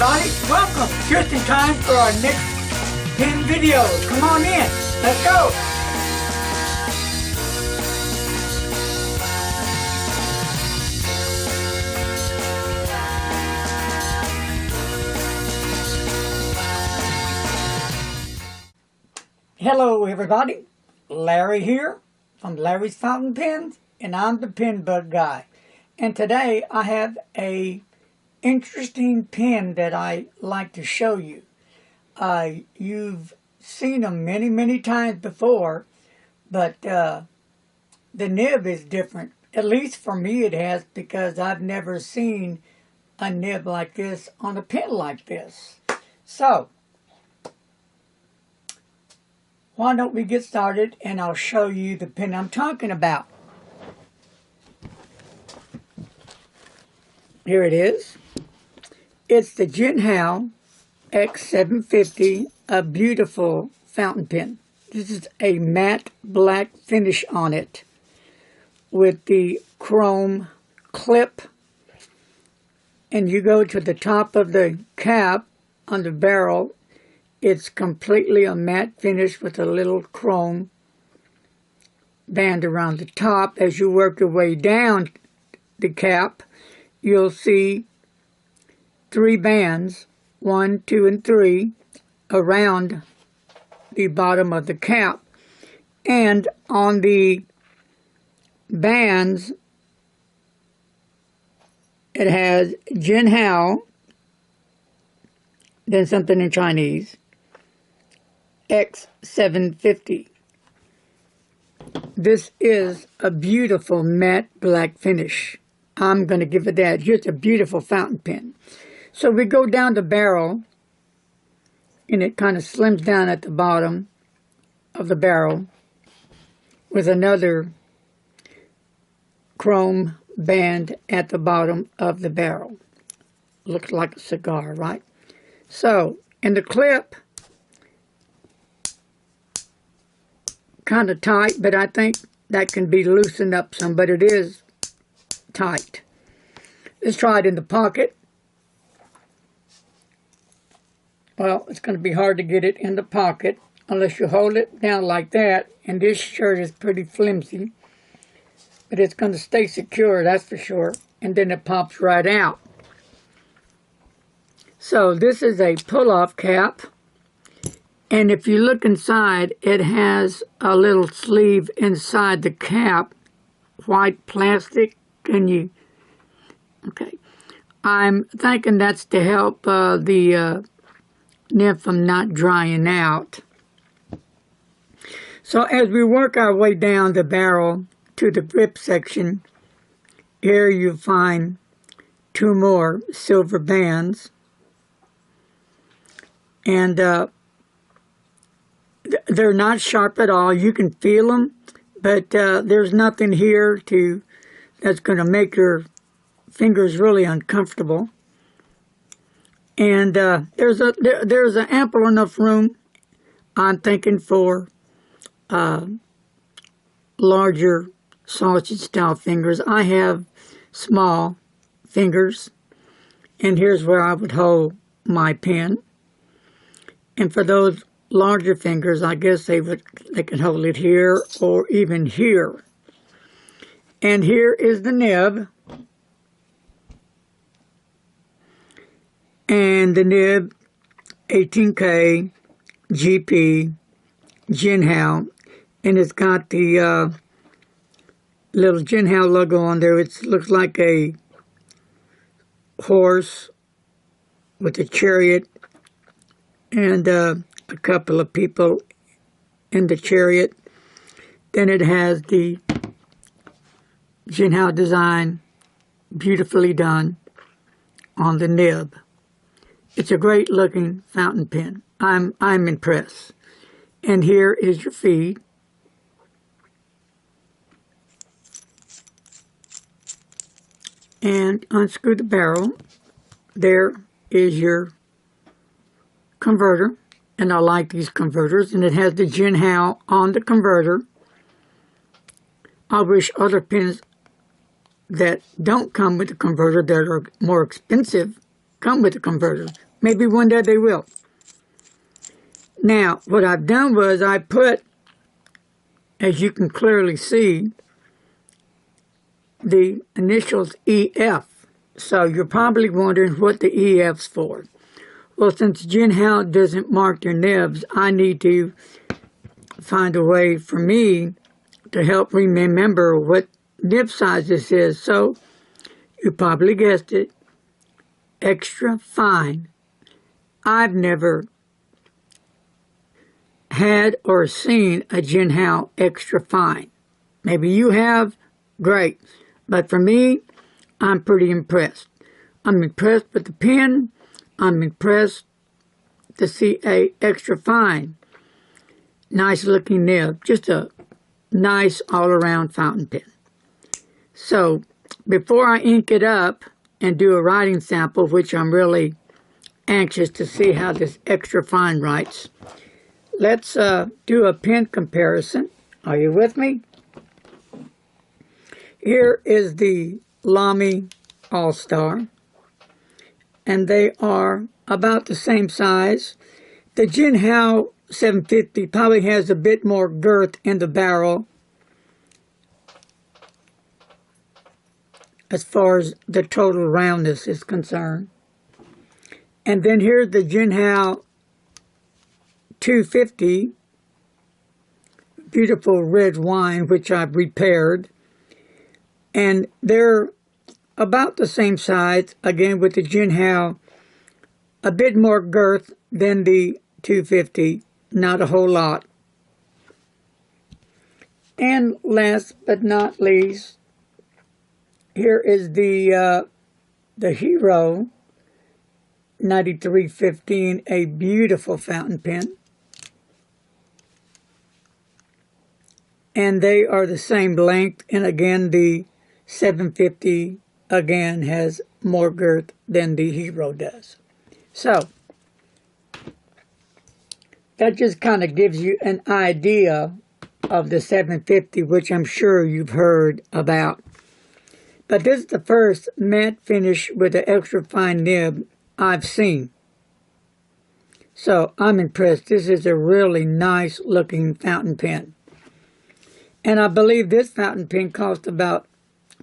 everybody. Welcome. Just in time for our next pin video. Come on in. Let's go. Hello everybody. Larry here from Larry's Fountain Pens, and I'm the Pen Bug Guy. And today I have a interesting pen that I like to show you. You've seen them many times before, but the nib is different. At least for me it has, because I've never seen a nib like this on a pen like this. So, why don't we get started and I'll show you the pen I'm talking about. Here it is. It's the Jinhao X750, a beautiful fountain pen. This is a matte black finish on it with the chrome clip. And you go to the top of the cap on the barrel. It's completely a matte finish with a little chrome band around the top. As you work your way down the cap, you'll see 3 bands, 1, 2, and 3, around the bottom of the cap. And on the bands, it has Jinhao, then something in Chinese, X750. This is a beautiful matte black finish. I'm going to give it that. Just a beautiful fountain pen. So we go down the barrel, and it kind of slims down at the bottom of the barrel with another chrome band at the bottom of the barrel. Looks like a cigar, right? So, in the clip, kind of tight, but I think that can be loosened up some, but it is tight. Let's try it in the pocket. Well, it's going to be hard to get it in the pocket unless you hold it down like that, and this shirt is pretty flimsy, but it's going to stay secure, that's for sure, and then it pops right out. So this is a pull-off cap, and if you look inside, it has a little sleeve inside the cap, white plastic. Okay, I'm thinking that's to help the nib from not drying out. So as we work our way down the barrel to the grip section, here you find 2 more silver bands, and they're not sharp at all. You can feel them, but there's nothing here that's going to make your fingers really uncomfortable. And there's an ample enough room, I'm thinking, for larger sausage style fingers. I have small fingers, and here's where I would hold my pen. And for those larger fingers, I guess they can hold it here or even here. And here is the nib. And the nib, 18K, GP, Jinhao, and it's got the little Jinhao logo on there. It looks like a horse with a chariot and a couple of people in the chariot. Then it has the Jinhao design, beautifully done, on the nib. It's a great looking fountain pen. I'm impressed. And here is your feed. And unscrew the barrel. There is your converter. And I like these converters. And it has the Jinhao on the converter. I wish other pens that don't come with a converter, that are more expensive, come with a converter. Maybe one day they will. Now, what I've done was I put, as you can clearly see, the initials EF. So you're probably wondering what the EF's for. Well, since Jinhao doesn't mark their nibs, I need to find a way for me to help remember what nib size this is. So you probably guessed it, extra fine. I've never had or seen a Jinhao extra fine. Maybe you have, great. But for me, I'm pretty impressed. I'm impressed with the pen. I'm impressed to see a extra fine. Nice looking nib. Just a nice all-around fountain pen. So, before I ink it up and do a writing sample, which I'm really anxious to see how this extra fine writes, let's do a pen comparison. Are you with me? Here is the Lamy All-Star, and they are about the same size. The Jinhao 750 probably has a bit more girth in the barrel as far as the total roundness is concerned. And then here's the Jinhao 250, beautiful red wine, which I've repaired. And they're about the same size, again with the Jinhao, a bit more girth than the 250, not a whole lot. And last but not least, here is the Hero 9315, a beautiful fountain pen. And they are the same length, and again the 750 again has more girth than the Hero does. So that just kind of gives you an idea of the 750, which I'm sure you've heard about. But this is the first matte finish with an extra fine nib I've seen. So I'm impressed. This is a really nice looking fountain pen. And I believe this fountain pen cost about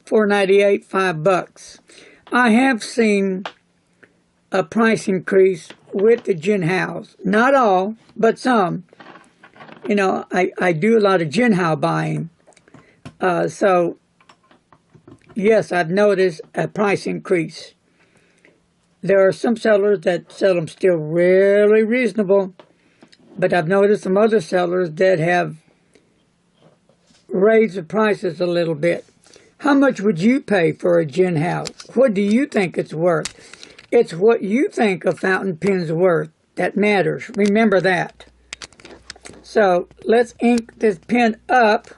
$4.98, $5. I have seen a price increase with the Jinhaos. Not all, but some. You know, I do a lot of Jinhao buying. So, yes, I've noticed a price increase. There are some sellers that sell them still really reasonable, but I've noticed some other sellers that have raised the prices a little bit. How much would you pay for a Jinhao? What do you think it's worth? It's what you think a fountain pen's worth that matters. Remember that. So let's ink this pen up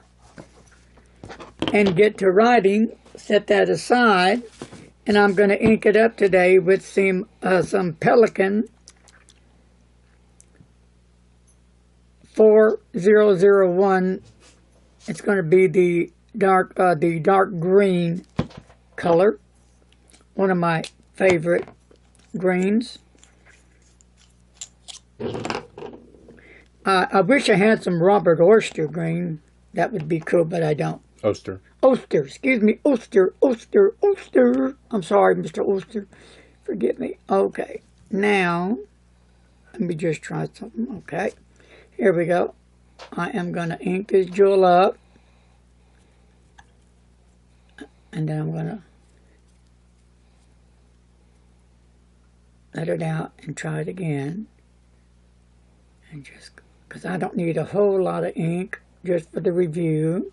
and get to writing. Set that aside. And I'm going to ink it up today with some Pelikan 4001. It's going to be the dark green color, one of my favorite greens. I wish I had some Robert Oyster green. That would be cool, but I don't. Oster. Oster, excuse me, Oster. I'm sorry, Mr. Oster. Forgive me. Okay, now, let me just try something. Okay, here we go. I am going to ink this jewel up. And then I'm going to let it out and try it again. And just, because I don't need a whole lot of ink, just for the review.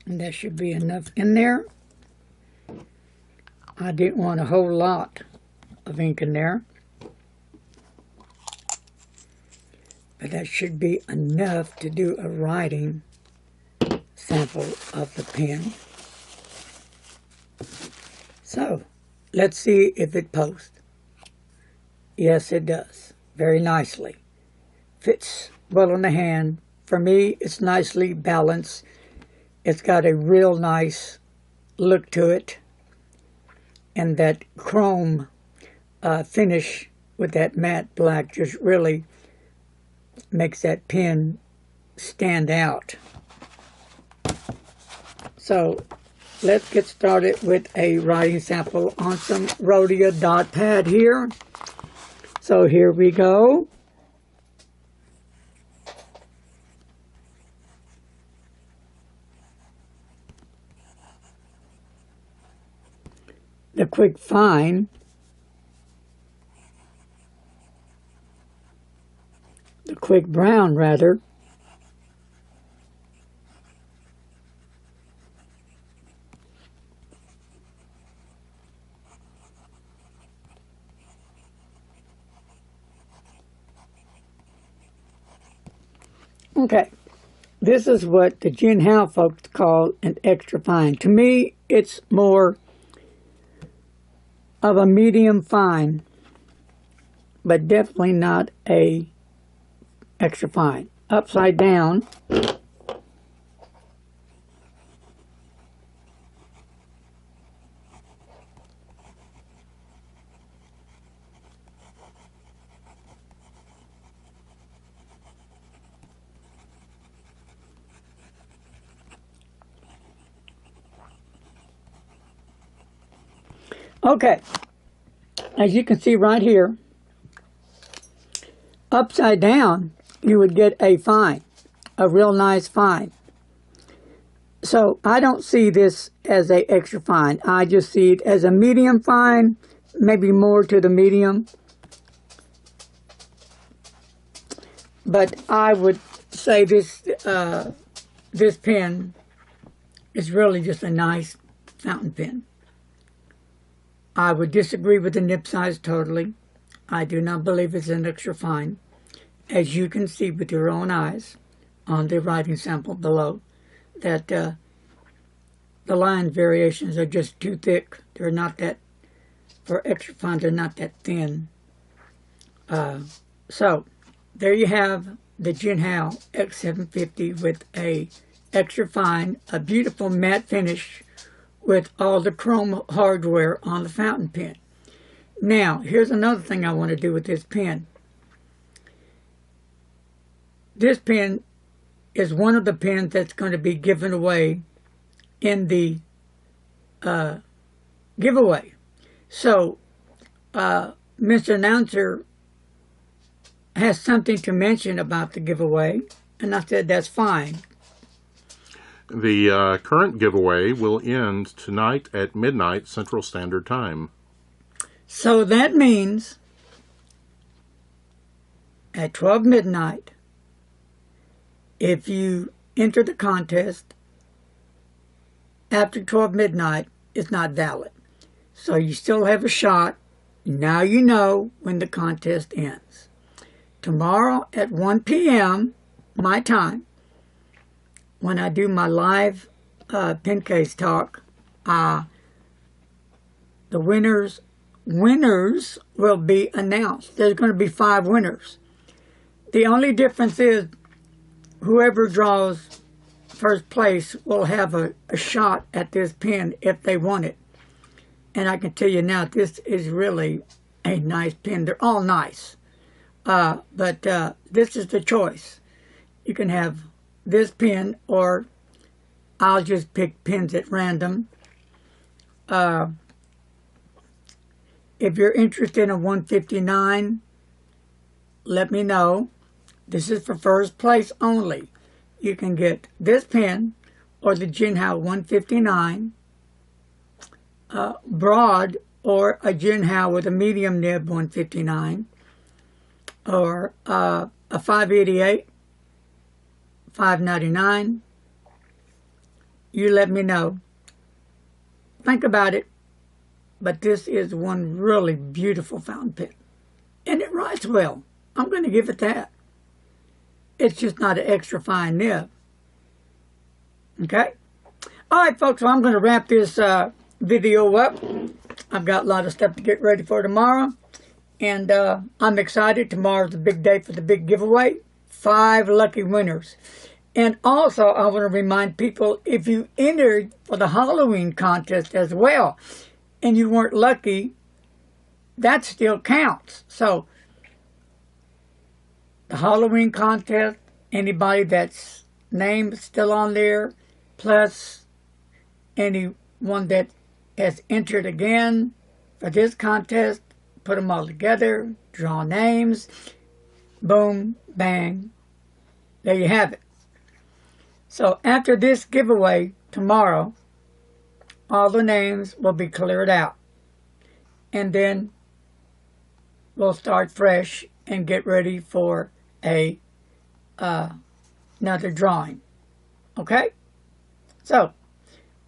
And that should be enough in there. I didn't want a whole lot of ink in there. But that should be enough to do a writing sample of the pen. So, let's see if it posts. Yes, it does. Very nicely. fits well in the hand. For me, it's nicely balanced. It's got a real nice look to it. And that chrome finish with that matte black just really makes that pen stand out. So let's get started with a writing sample on some Rhodia dot pad here. So here we go. The quick fine the quick brown rather. Okay, this is what the Jinhao folks call an extra fine. To me, it's more of a medium fine, but definitely not a extra fine. Upside down, okay, as you can see right here, upside down, you would get a fine, a real nice fine. So I don't see this as a extra fine. I just see it as a medium fine, maybe more to the medium. But I would say this this pen is really just a nice fountain pen. I would disagree with the nib size totally. I do not believe it's an extra fine. As you can see with your own eyes on the writing sample below, that the line variations are just too thick. They're not that, for extra fine, they're not that thin. So, there you have the Jinhao X750 with a extra fine, a beautiful matte finish with all the chrome hardware on the fountain pen. Now, here's another thing I want to do with this pen. This pen is one of the pens that's going to be given away in the giveaway. So, Mr. Announcer has something to mention about the giveaway, and I said that's fine. The current giveaway will end tonight at midnight Central Standard Time. So that means at 12 midnight, if you enter the contest after 12 midnight, it's not valid. So you still have a shot. Now you know when the contest ends. Tomorrow at 1 p.m. my time, when I do my live pen case talk, the winners will be announced. There's going to be 5 winners. The only difference is whoever draws first place will have a shot at this pen if they want it. And I can tell you now, this is really a nice pen. They're all nice. But this is the choice. You can have this pen, or I'll just pick pens at random. If you're interested in a 159, let me know. This is for first place only. You can get this pen or the Jinhao 159 broad, or a Jinhao with a medium nib 159, or a 588, 599. You let me know. Think about it. But this is one really beautiful fountain pen. And it writes well. I'm going to give it that. It's just not an extra fine nib. Okay? Alright folks, well, I'm going to wrap this video up. I've got a lot of stuff to get ready for tomorrow. And I'm excited. Tomorrow's a big day for the big giveaway. 5 lucky winners. And also, I want to remind people, if you entered for the Halloween contest as well, and you weren't lucky, that still counts. So, the Halloween contest, anybody that's name still on there, plus anyone that has entered again for this contest, put them all together, draw names, boom, bang, there you have it. So after this giveaway tomorrow, all the names will be cleared out. And then we'll start fresh and get ready for another drawing. Okay? So,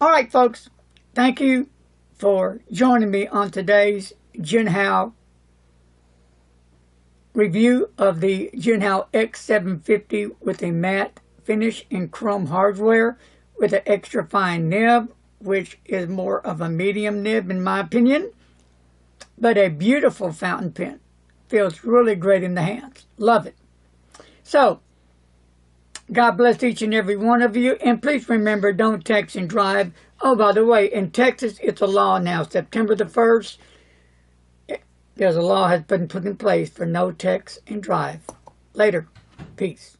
all right, folks. Thank you for joining me on today's Jinhao review of the Jinhao X750 with a matte finish in chrome hardware with an extra fine nib, which is more of a medium nib in my opinion, but a beautiful fountain pen. Feels really great in the hands. Love it. So, God bless each and every one of you, and please remember, don't text and drive. Oh, by the way, in Texas, it's a law now, September the 1st, there's a law has been put in place for no text and drive. Later. Peace.